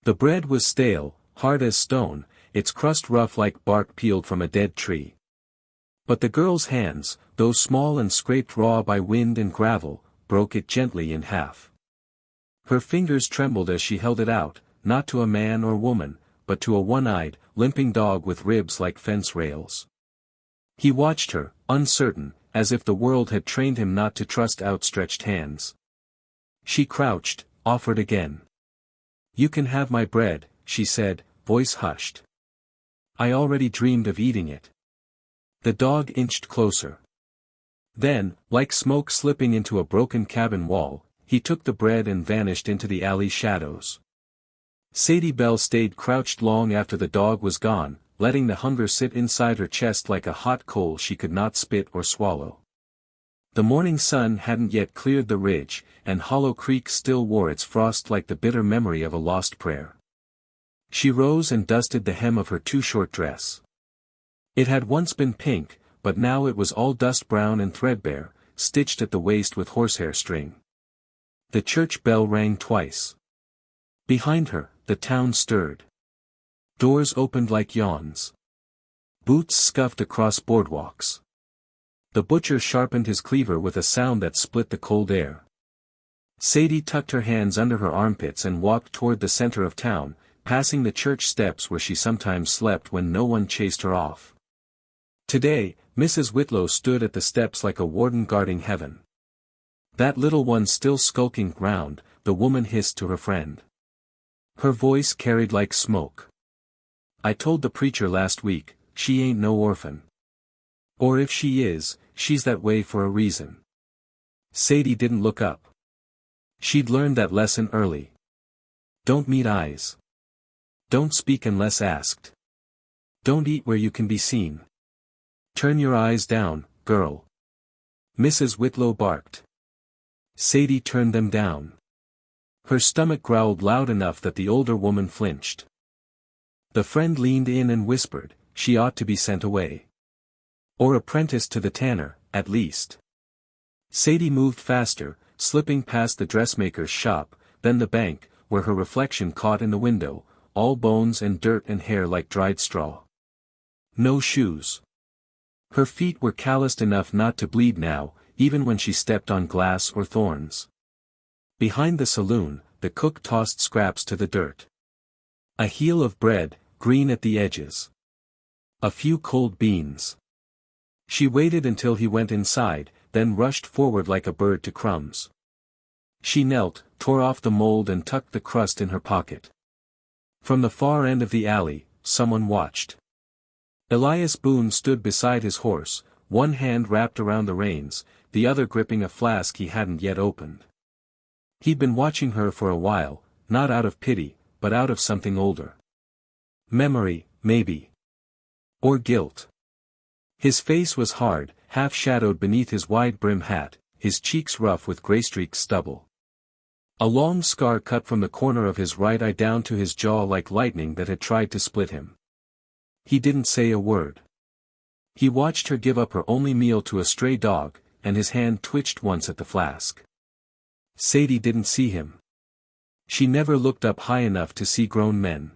The bread was stale, hard as stone, its crust rough like bark peeled from a dead tree. But the girl's hands, though small and scraped raw by wind and gravel, broke it gently in half. Her fingers trembled as she held it out, not to a man or woman, but to a one-eyed, limping dog with ribs like fence rails. He watched her, uncertain, as if the world had trained him not to trust outstretched hands. She crouched, offered again. "You can have my bread," she said, voice hushed. "I already dreamed of eating it." The dog inched closer. Then, like smoke slipping into a broken cabin wall, he took the bread and vanished into the alley shadows. Sadie Bell stayed crouched long after the dog was gone, letting the hunger sit inside her chest like a hot coal she could not spit or swallow. The morning sun hadn't yet cleared the ridge, and Hollow Creek still wore its frost like the bitter memory of a lost prayer. She rose and dusted the hem of her too-short dress. It had once been pink, but now it was all dust brown and threadbare, stitched at the waist with horsehair string. The church bell rang twice. Behind her, the town stirred. Doors opened like yawns. Boots scuffed across boardwalks. The butcher sharpened his cleaver with a sound that split the cold air. Sadie tucked her hands under her armpits and walked toward the center of town, passing the church steps where she sometimes slept when no one chased her off. Today, Mrs. Whitlow stood at the steps like a warden guarding heaven. "That little one's still skulking round," the woman hissed to her friend. Her voice carried like smoke. "I told the preacher last week, she ain't no orphan. Or if she is, she's that way for a reason." Sadie didn't look up. She'd learned that lesson early. Don't meet eyes. Don't speak unless asked. Don't eat where you can be seen. Turn your eyes down, girl. Mrs. Whitlow barked. Sadie turned them down. Her stomach growled loud enough that the older woman flinched. The friend leaned in and whispered, she ought to be sent away. Or apprenticed to the tanner, at least. Sadie moved faster, slipping past the dressmaker's shop, then the bank, where her reflection caught in the window, all bones and dirt and hair like dried straw. No shoes. Her feet were calloused enough not to bleed now, even when she stepped on glass or thorns. Behind the saloon, the cook tossed scraps to the dirt. A heel of bread, green at the edges. A few cold beans. She waited until he went inside, then rushed forward like a bird to crumbs. She knelt, tore off the mold and tucked the crust in her pocket. From the far end of the alley, someone watched. Elias Boone stood beside his horse, one hand wrapped around the reins, the other gripping a flask he hadn't yet opened. He'd been watching her for a while, not out of pity, but out of something older. Memory, maybe. Or guilt. His face was hard, half-shadowed beneath his wide-brim hat, his cheeks rough with gray-streaked stubble. A long scar cut from the corner of his right eye down to his jaw like lightning that had tried to split him. He didn't say a word. He watched her give up her only meal to a stray dog, and his hand twitched once at the flask. Sadie didn't see him. She never looked up high enough to see grown men.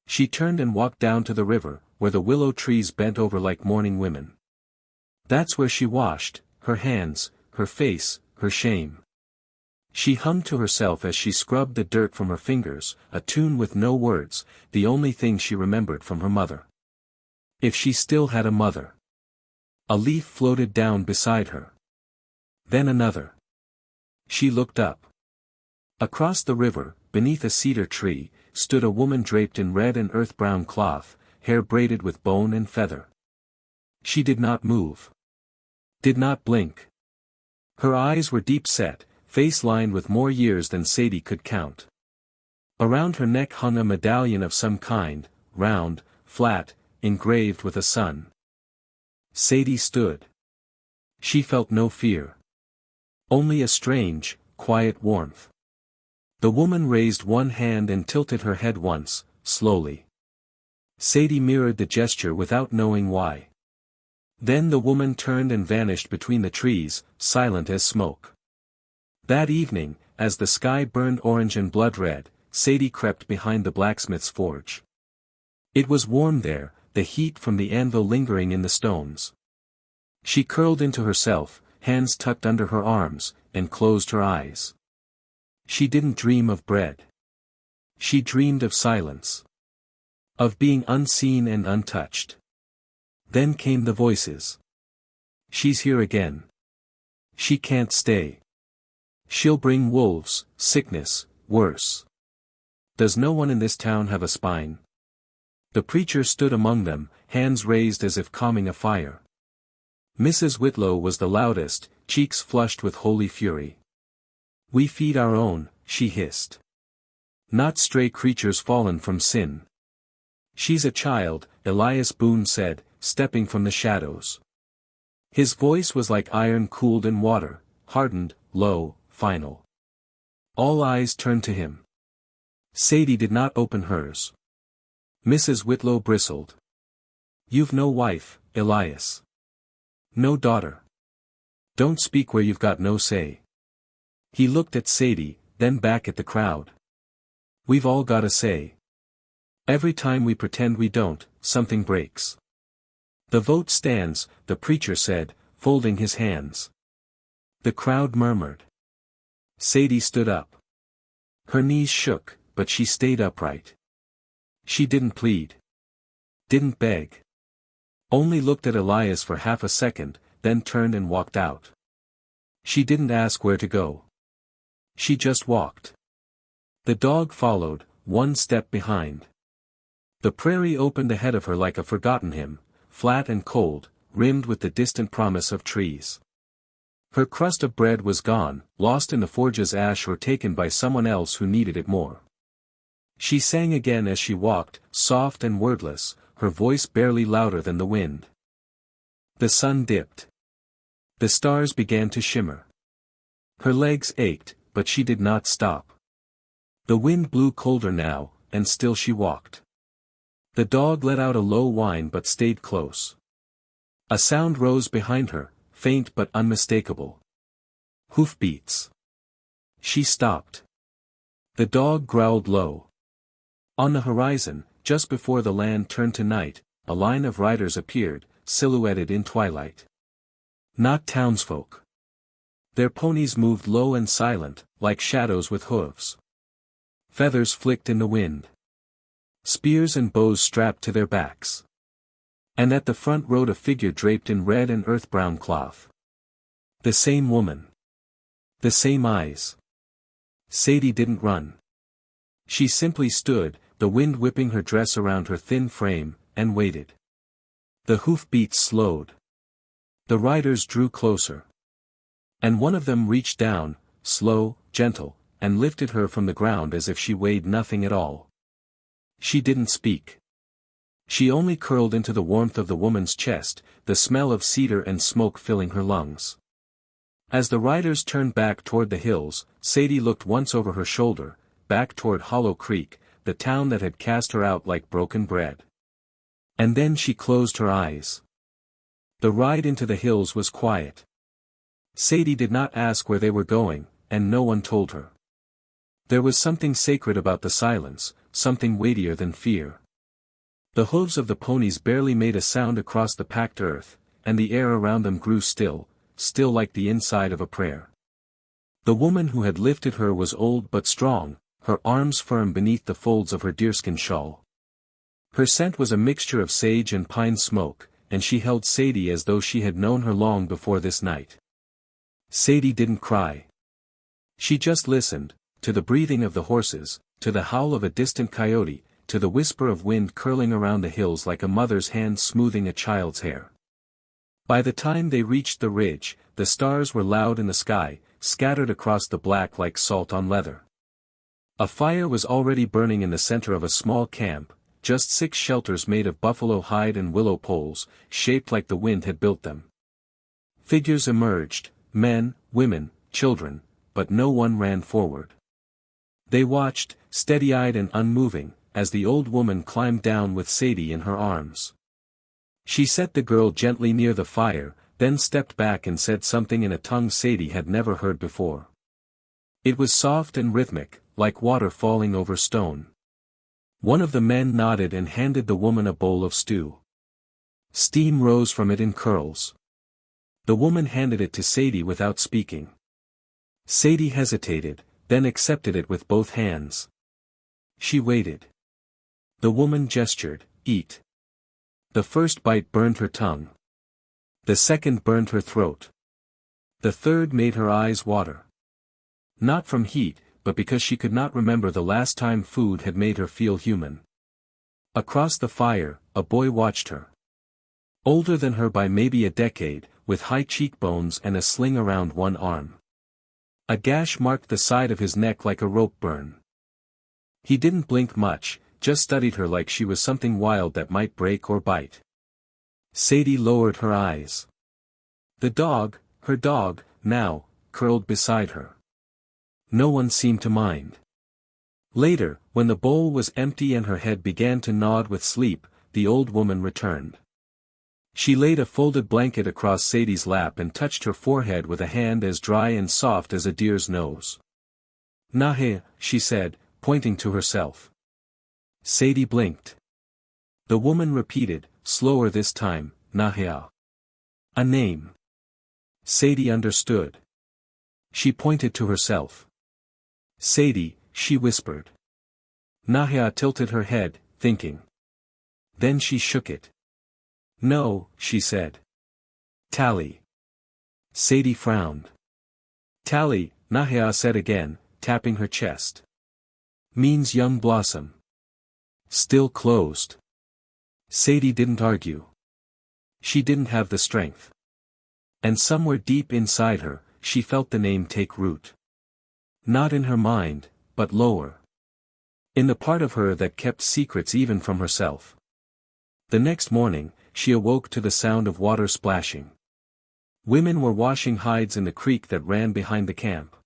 She turned and walked down to the river, where the willow trees bent over like mourning women. That's where she washed, her hands, her face, her shame. She hummed to herself as she scrubbed the dirt from her fingers, a tune with no words, the only thing she remembered from her mother. If she still had a mother. A leaf floated down beside her. Then another. She looked up. Across the river, beneath a cedar tree, stood a woman draped in red and earth-brown cloth, hair braided with bone and feather. She did not move. Did not blink. Her eyes were deep-set, face lined with more years than Sadie could count. Around her neck hung a medallion of some kind, round, flat, engraved with a sun. Sadie stood. She felt no fear. Only a strange, quiet warmth. The woman raised one hand and tilted her head once, slowly. Sadie mirrored the gesture without knowing why. Then the woman turned and vanished between the trees, silent as smoke. That evening, as the sky burned orange and blood red, Sadie crept behind the blacksmith's forge. It was warm there, the heat from the anvil lingering in the stones. She curled into herself, hands tucked under her arms, and closed her eyes. She didn't dream of bread. She dreamed of silence. Of being unseen and untouched. Then came the voices. She's here again. She can't stay. She'll bring wolves, sickness, worse. Does no one in this town have a spine? The preacher stood among them, hands raised as if calming a fire. Mrs. Whitlow was the loudest, cheeks flushed with holy fury. We feed our own, she hissed. Not stray creatures fallen from sin. She's a child, Elias Boone said, stepping from the shadows. His voice was like iron cooled in water, hardened, low, final. All eyes turned to him. Sadie did not open hers. Mrs. Whitlow bristled. You've no wife, Elias. No daughter. Don't speak where you've got no say. He looked at Sadie, then back at the crowd. We've all got a say. Every time we pretend we don't, something breaks. The vote stands, the preacher said, folding his hands. The crowd murmured. Sadie stood up. Her knees shook, but she stayed upright. She didn't plead. Didn't beg. Only looked at Elias for half a second, then turned and walked out. She didn't ask where to go. She just walked. The dog followed, one step behind. The prairie opened ahead of her like a forgotten hymn, flat and cold, rimmed with the distant promise of trees. Her crust of bread was gone, lost in the forge's ash or taken by someone else who needed it more. She sang again as she walked, soft and wordless, her voice barely louder than the wind. The sun dipped. The stars began to shimmer. Her legs ached, but she did not stop. The wind blew colder now, and still she walked. The dog let out a low whine but stayed close. A sound rose behind her, faint but unmistakable. Hoofbeats. She stopped. The dog growled low. On the horizon, just before the land turned to night, a line of riders appeared, silhouetted in twilight. Not townsfolk. Their ponies moved low and silent, like shadows with hooves. Feathers flicked in the wind. Spears and bows strapped to their backs. And at the front rode a figure draped in red and earth-brown cloth. The same woman. The same eyes. Sadie didn't run. She simply stood, the wind whipping her dress around her thin frame, and waited. The hoofbeats slowed. The riders drew closer. And one of them reached down, slow, gentle, and lifted her from the ground as if she weighed nothing at all. She didn't speak. She only curled into the warmth of the woman's chest, the smell of cedar and smoke filling her lungs. As the riders turned back toward the hills, Sadie looked once over her shoulder, back toward Hollow Creek, the town that had cast her out like broken bread. And then she closed her eyes. The ride into the hills was quiet. Sadie did not ask where they were going, and no one told her. There was something sacred about the silence, something weightier than fear. The hooves of the ponies barely made a sound across the packed earth, and the air around them grew still, still like the inside of a prayer. The woman who had lifted her was old but strong, her arms firm beneath the folds of her deerskin shawl. Her scent was a mixture of sage and pine smoke, and she held Sadie as though she had known her long before this night. Sadie didn't cry. She just listened, to the breathing of the horses, to the howl of a distant coyote, to the whisper of wind curling around the hills like a mother's hand smoothing a child's hair. By the time they reached the ridge, the stars were loud in the sky, scattered across the black like salt on leather. A fire was already burning in the center of a small camp, just 6 shelters made of buffalo hide and willow poles, shaped like the wind had built them. Figures emerged, men, women, children, but no one ran forward. They watched, steady-eyed and unmoving, as the old woman climbed down with Sadie in her arms. She set the girl gently near the fire, then stepped back and said something in a tongue Sadie had never heard before. It was soft and rhythmic, like water falling over stone. One of the men nodded and handed the woman a bowl of stew. Steam rose from it in curls. The woman handed it to Sadie without speaking. Sadie hesitated, then accepted it with both hands. She waited. The woman gestured, "Eat." The first bite burned her tongue. The second burned her throat. The third made her eyes water. Not from heat, but because she could not remember the last time food had made her feel human. Across the fire, a boy watched her. Older than her by maybe a decade, with high cheekbones and a sling around one arm. A gash marked the side of his neck like a rope burn. He didn't blink much, just studied her like she was something wild that might break or bite. Sadie lowered her eyes. The dog, her dog, now, curled beside her. No one seemed to mind. Later, when the bowl was empty and her head began to nod with sleep, the old woman returned. She laid a folded blanket across Sadie's lap and touched her forehead with a hand as dry and soft as a deer's nose. "Nahe," she said, pointing to herself. Sadie blinked. The woman repeated, slower this time, "Nahea." A name. Sadie understood. She pointed to herself. "Sadie," she whispered. Nahea tilted her head, thinking. Then she shook it. "No," she said. "Tally." Sadie frowned. "Tally," Nahea said again, tapping her chest. "Means young blossom. Still closed." Sadie didn't argue. She didn't have the strength. And somewhere deep inside her, she felt the name take root. Not in her mind, but lower. In the part of her that kept secrets even from herself. The next morning, she awoke to the sound of water splashing. Women were washing hides in the creek that ran behind the camp.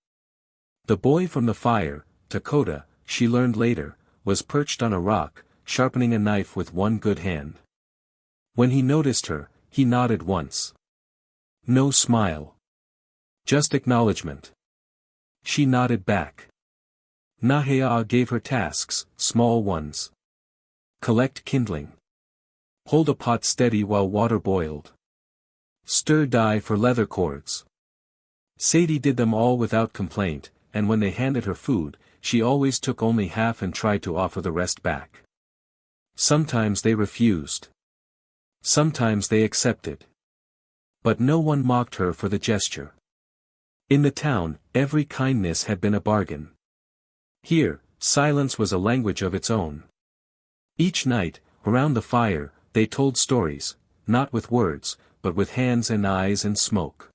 The boy from the fire, Dakota, she learned later, was perched on a rock, sharpening a knife with one good hand. When he noticed her, he nodded once. No smile. Just acknowledgement. She nodded back. Nahea gave her tasks, small ones. Collect kindling. Hold a pot steady while water boiled. Stir dye for leather cords. Sadie did them all without complaint, and when they handed her food, she always took only half and tried to offer the rest back. Sometimes they refused. Sometimes they accepted. But no one mocked her for the gesture. In the town, every kindness had been a bargain. Here, silence was a language of its own. Each night, around the fire, they told stories, not with words, but with hands and eyes and smoke.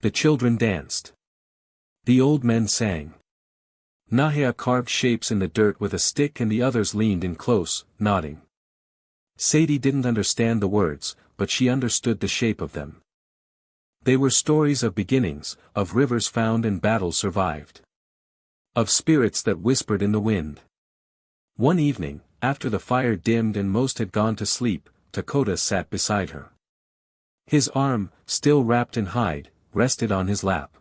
The children danced. The old men sang. Nahea carved shapes in the dirt with a stick and the others leaned in close, nodding. Sadie didn't understand the words, but she understood the shape of them. They were stories of beginnings, of rivers found and battles survived. Of spirits that whispered in the wind. One evening, after the fire dimmed and most had gone to sleep, Dakota sat beside her. His arm, still wrapped in hide, rested on his lap.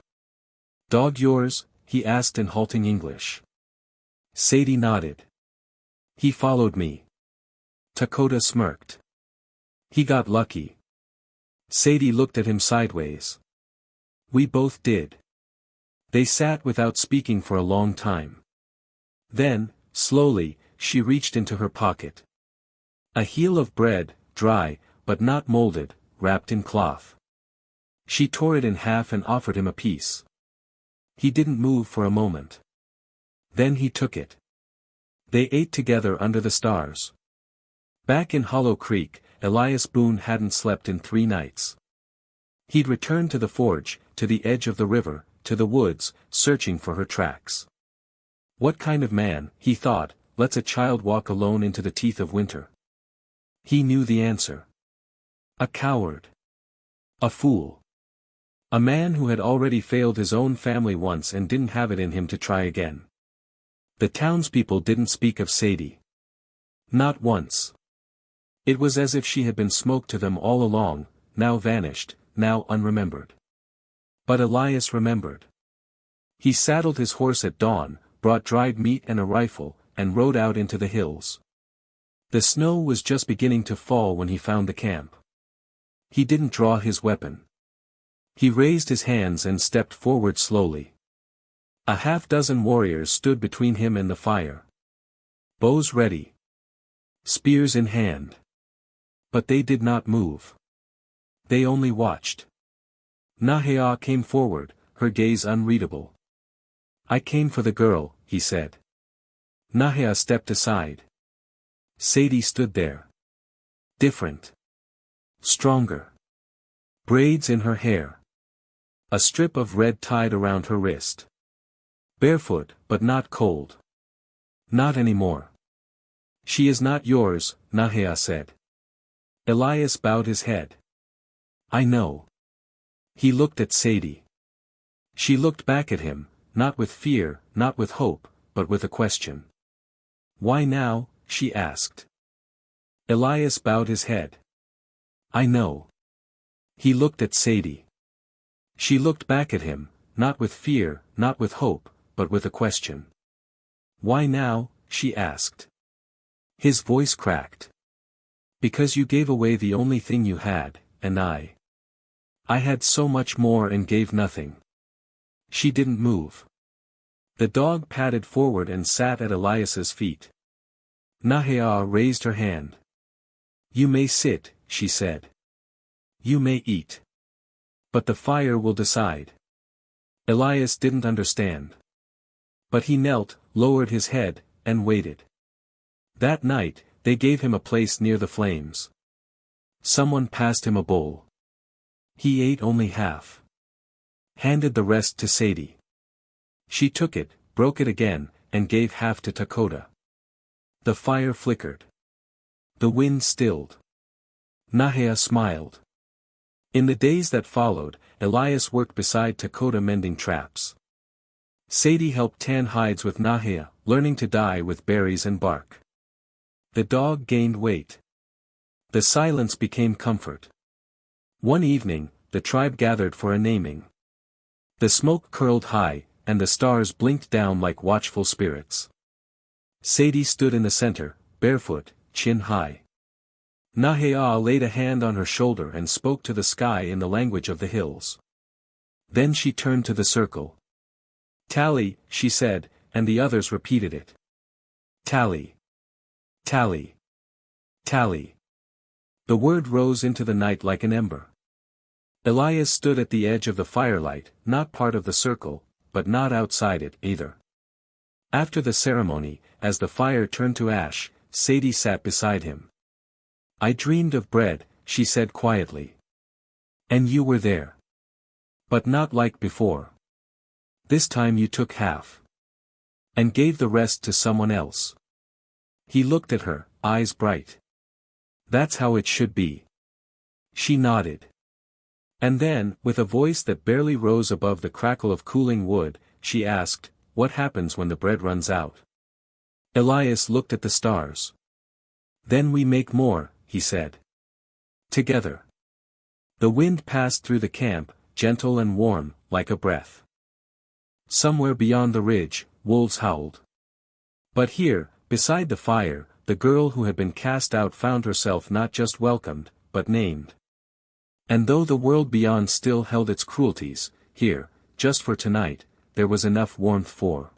"Dog yours?" he asked in halting English. Sadie nodded. "He followed me." Dakota smirked. "He got lucky." Sadie looked at him sideways. "We both did." They sat without speaking for a long time. Then, slowly, she reached into her pocket. A heel of bread, dry, but not molded, wrapped in cloth. She tore it in half and offered him a piece. He didn't move for a moment. Then he took it. They ate together under the stars. Back in Hollow Creek, Elias Boone hadn't slept in 3 nights. He'd returned to the forge, to the edge of the river, to the woods, searching for her tracks. What kind of man, he thought, lets a child walk alone into the teeth of winter? He knew the answer. A coward. A fool. A man who had already failed his own family once and didn't have it in him to try again. The townspeople didn't speak of Sadie. Not once. It was as if she had been smoke to them all along, now vanished, now unremembered. But Elias remembered. He saddled his horse at dawn, brought dried meat and a rifle, and rode out into the hills. The snow was just beginning to fall when he found the camp. He didn't draw his weapon. He raised his hands and stepped forward slowly. A half-dozen warriors stood between him and the fire. Bows ready. Spears in hand. But they did not move. They only watched. Nahea came forward, her gaze unreadable. "I came for the girl," he said. Nahea stepped aside. Sadie stood there. Different. Stronger. Braids in her hair. A strip of red tied around her wrist. Barefoot, but not cold. Not anymore. "She is not yours," Nahea said. Elias bowed his head. "I know." He looked at Sadie. She looked back at him, not with fear, not with hope, but with a question. "Why now?" she asked. Elias bowed his head. "I know." He looked at Sadie. She looked back at him, not with fear, not with hope, but with a question. "Why now?" she asked. His voice cracked. "Because you gave away the only thing you had, and I had so much more and gave nothing." She didn't move. The dog padded forward and sat at Elias's feet. Nahea raised her hand. "You may sit," she said. "You may eat. But the fire will decide." Elias didn't understand. But he knelt, lowered his head, and waited. That night, they gave him a place near the flames. Someone passed him a bowl. He ate only half. Handed the rest to Sadie. She took it, broke it again, and gave half to Dakota. The fire flickered. The wind stilled. Nahea smiled. In the days that followed, Elias worked beside Dakota mending traps. Sadie helped tan hides with Nahea, learning to dye with berries and bark. The dog gained weight. The silence became comfort. One evening, the tribe gathered for a naming. The smoke curled high, and the stars blinked down like watchful spirits. Sadie stood in the center, barefoot, chin high. Nahea laid a hand on her shoulder and spoke to the sky in the language of the hills. Then she turned to the circle. "Tally," she said, and the others repeated it. "Tally. Tally. Tally." The word rose into the night like an ember. Elias stood at the edge of the firelight, not part of the circle, but not outside it either. After the ceremony, as the fire turned to ash, Sadie sat beside him. "I dreamed of bread," she said quietly. "And you were there. But not like before. This time you took half. And gave the rest to someone else." He looked at her, eyes bright. "That's how it should be." She nodded. And then, with a voice that barely rose above the crackle of cooling wood, she asked, "What happens when the bread runs out?" Elias looked at the stars. "Then we make more," he said. "Together." The wind passed through the camp, gentle and warm, like a breath. Somewhere beyond the ridge, wolves howled. But here, beside the fire, the girl who had been cast out found herself not just welcomed, but named. And though the world beyond still held its cruelties, here, just for tonight, there was enough warmth for